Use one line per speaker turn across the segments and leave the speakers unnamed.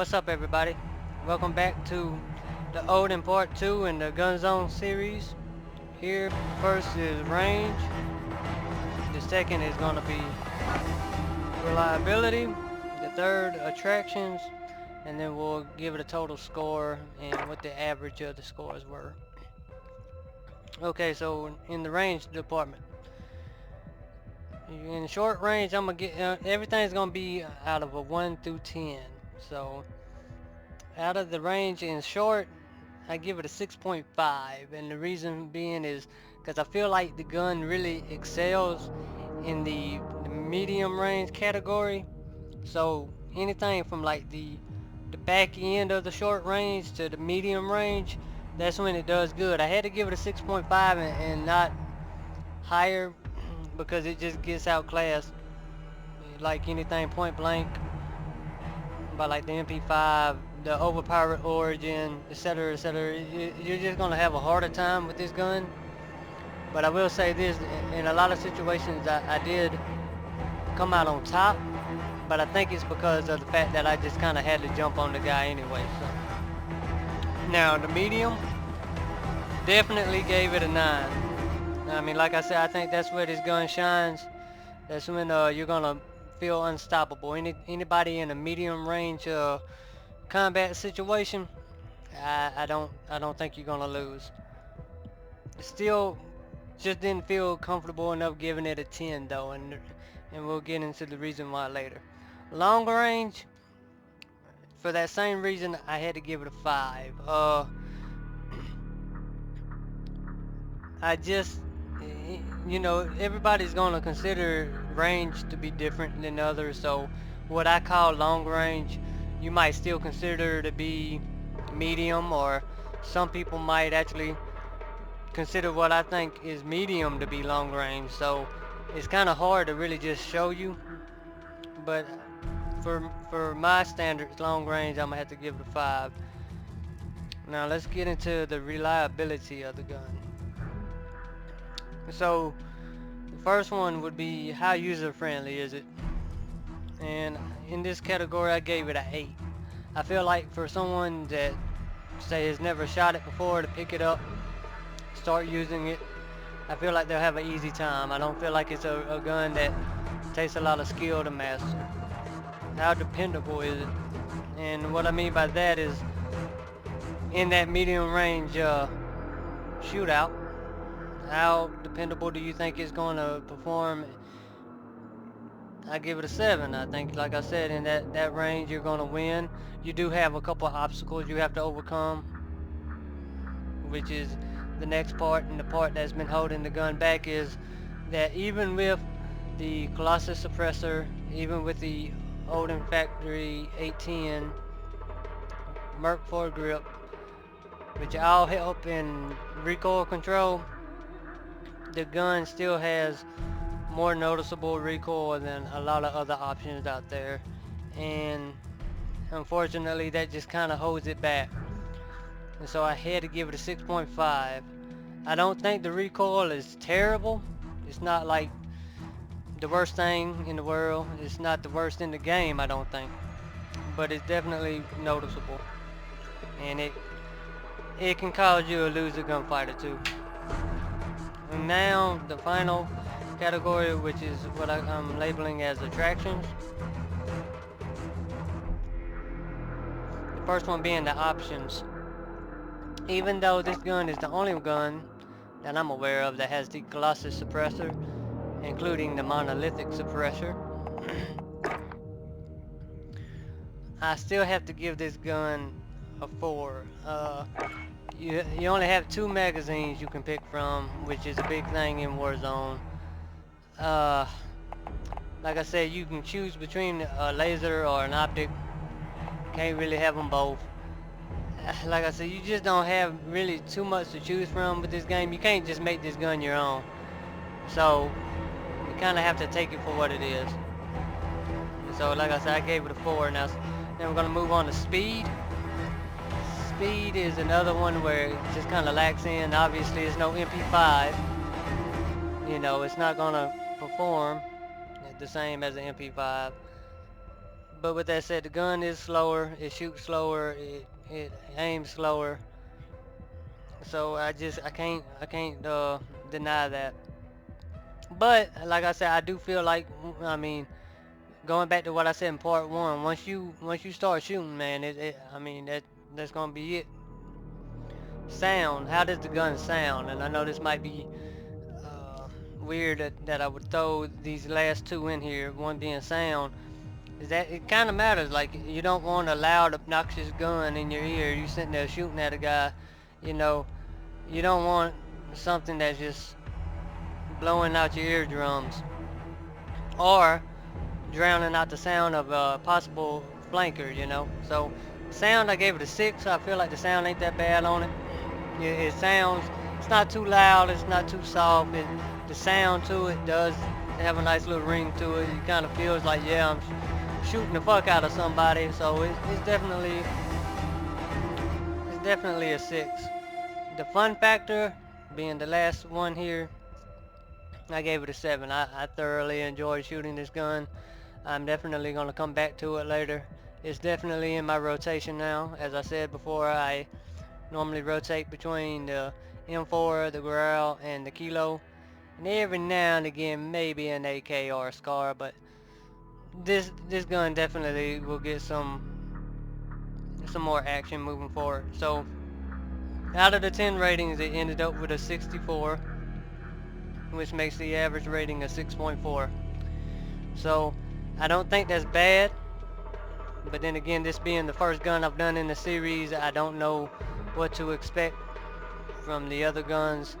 What's up, everybody? Welcome back to the Oden Part 2 in the Gunzone series. Here, first is range. The second is going to be reliability. The third, attractions. And then we'll give it a total score and what the average of the scores were. Okay, so in the range department. In short range, I'm going to get... everything's going to be out of a 1 through 10. So, out of the range in short, I give it a 6.5, and the reason being is because I feel like the gun really excels in the medium range category. So anything from like the back end of the short range to the medium range, that's when it does good. I had to give it a 6.5 and not higher because it just gets outclassed like anything point blank by like the MP5, the overpowered origin, etc, etc. You're just gonna have a harder time with this gun. But I will say this, in a lot of situations I did come out on top, but I think it's because of the fact that I just kind of had to jump on the guy anyway. So now the medium, definitely gave it a 9. I mean, like I said, I think that's where this gun shines. That's when you're gonna feel unstoppable. Anybody in a medium range combat situation, I don't think you're gonna lose. Still, just didn't feel comfortable enough giving it a 10 though, and we'll get into the reason why later. Long range, for that same reason, I had to give it a 5. I just, you know, everybody's gonna consider range to be different than others, so what I call long range, you might still consider to be medium, or some people might actually consider what I think is medium to be long range. So it's kind of hard to really just show you, but for my standards, long range, I'm gonna have to give it a 5. Now let's get into the reliability of the gun. So the first one would be how user friendly is it, and in this category I gave it a 8. I feel like for someone that say has never shot it before to pick it up, start using it, I feel like they'll have an easy time. I don't feel like it's a gun that takes a lot of skill to master. How dependable is it? And what I mean by that is, in that medium range shootout, how dependable do you think it's going to perform? I give it a 7. I think, like I said, in that range you're going to win. You do have a couple of obstacles you have to overcome, which is the next part, and the part that's been holding the gun back is that even with the Colossus suppressor, even with the Oden Factory 810 Merc foregrip, which all help in recoil control, the gun still has more noticeable recoil than a lot of other options out there, and unfortunately that just kind of holds it back. And so I had to give it a 6.5. I don't think the recoil is terrible. It's not like the worst thing in the world. It's not the worst in the game, I don't think. But it's definitely noticeable. And it can cause you to lose a gunfight or two. And now the final category, which is what I'm labeling as attractions. The first one being the options. Even though this gun is the only gun that I'm aware of that has the Colossus suppressor, including the monolithic suppressor, I still have to give this gun a 4. You only have 2 magazines you can pick from, which is a big thing in Warzone. Like I said, you can choose between a laser or an optic. Can't really have them both. Like I said, you just don't have really too much to choose from with this game. You can't just make this gun your own. So you kind of have to take it for what it is. So like I said, I gave it a 4. Now then we're going to move on to speed. Speed is another one where it just kind of lacks in. Obviously it's no MP5. You know, it's not going to perform the same as an MP5. But with that said, the gun is slower, it shoots slower, it aims slower. So I can't deny that. But like I said, I do feel like, I mean, going back to what I said in part one, once you start shooting, man, I mean that's gonna be it. Sound, how does the gun sound? And I know this might be weird that I would throw these last two in here, one being sound, is that it kind of matters. Like, you don't want a loud, obnoxious gun in your ear. You sitting there shooting at a guy, you know, you don't want something that's just blowing out your eardrums or drowning out the sound of possible flankers, you know. So sound, I gave it a 6. I feel like the sound ain't that bad on it. It sounds, it's not too loud, it's not too soft. The sound to it does have a nice little ring to it. It kind of feels like, yeah, I'm shooting the fuck out of somebody. So it's definitely a 6. The fun factor being the last one here, I gave it a 7. I thoroughly enjoyed shooting this gun. I'm definitely going to come back to it later. It's definitely in my rotation now. As I said before, I normally rotate between the M4, the Growl, and the Kilo. And every now and again, maybe an AK or a Scar, but this gun definitely will get some more action moving forward. So, out of the 10 ratings, it ended up with a 64, which makes the average rating a 6.4. So, I don't think that's bad. But then again, this being the first gun I've done in the series, I don't know what to expect from the other guns.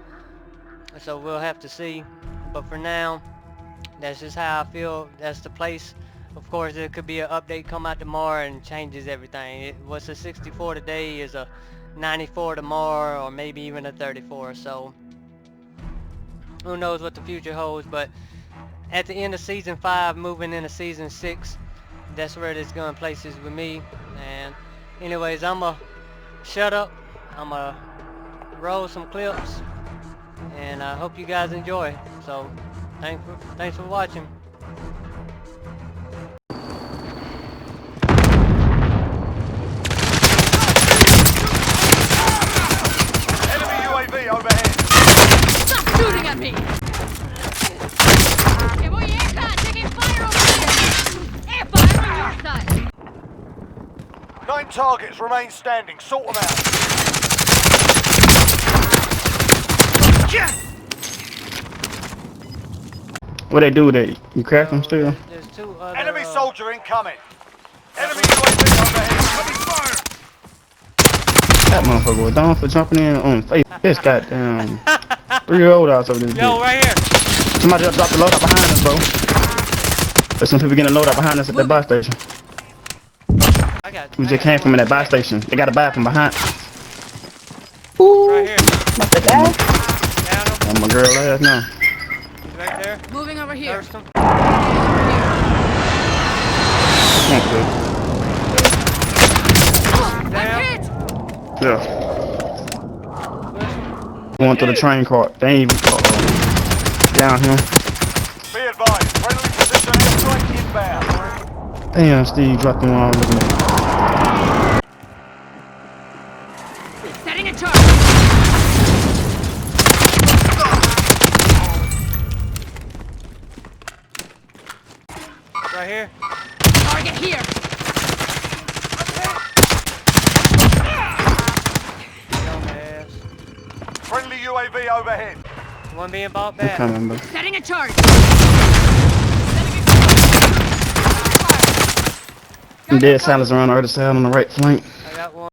So we'll have to see. But for now, that's just how I feel. That's the place. Of course, there could be an update come out tomorrow and changes everything. What's a 64 today is a 94 tomorrow, or maybe even a 34. So who knows what the future holds. But at the end of season 5, moving into season 6, that's where this gun places with me. And anyways, I'ma shut up. I'ma roll some clips, and I hope you guys enjoy. So thanks for watching.
Enemy UAV overhead.
Stop shooting at me! Que voy Eka, taking fire over there! Air fire on your side!
9 targets remain standing. Sort them out.
What they do with it? You crack them still?
There's 2 other
Enemy soldier incoming. Enemy UAV overhead. Coming fire.
That motherfucker was down for jumping in on face. This goddamn 3-year-old out of this
Yo,
bitch.
right here.
Somebody just dropped the load out behind us, bro. There's some people getting a load out behind us at that buy station. We just came from that buy station. They got a buy from behind. Ooh.
Right here.
Not that guy.
Down him.
Oh, my girl ass now.
He's right there.
Moving over here.
First him.
Thank you.
I'm
Down.
hit!
Yeah.
Push him.
Going through the train cart. They ain't even down here.
Be advised. Friendly position airstrike inbound.
Damn, Steve dropped them all looking at.
Setting a charge!
Right here.
Target here!
Dumbass.
Friendly UAV overhead.
One being bought
I'm
back.
coming, bro.
Setting a charge!
Dead silence around the other side on the right flank.
I got one.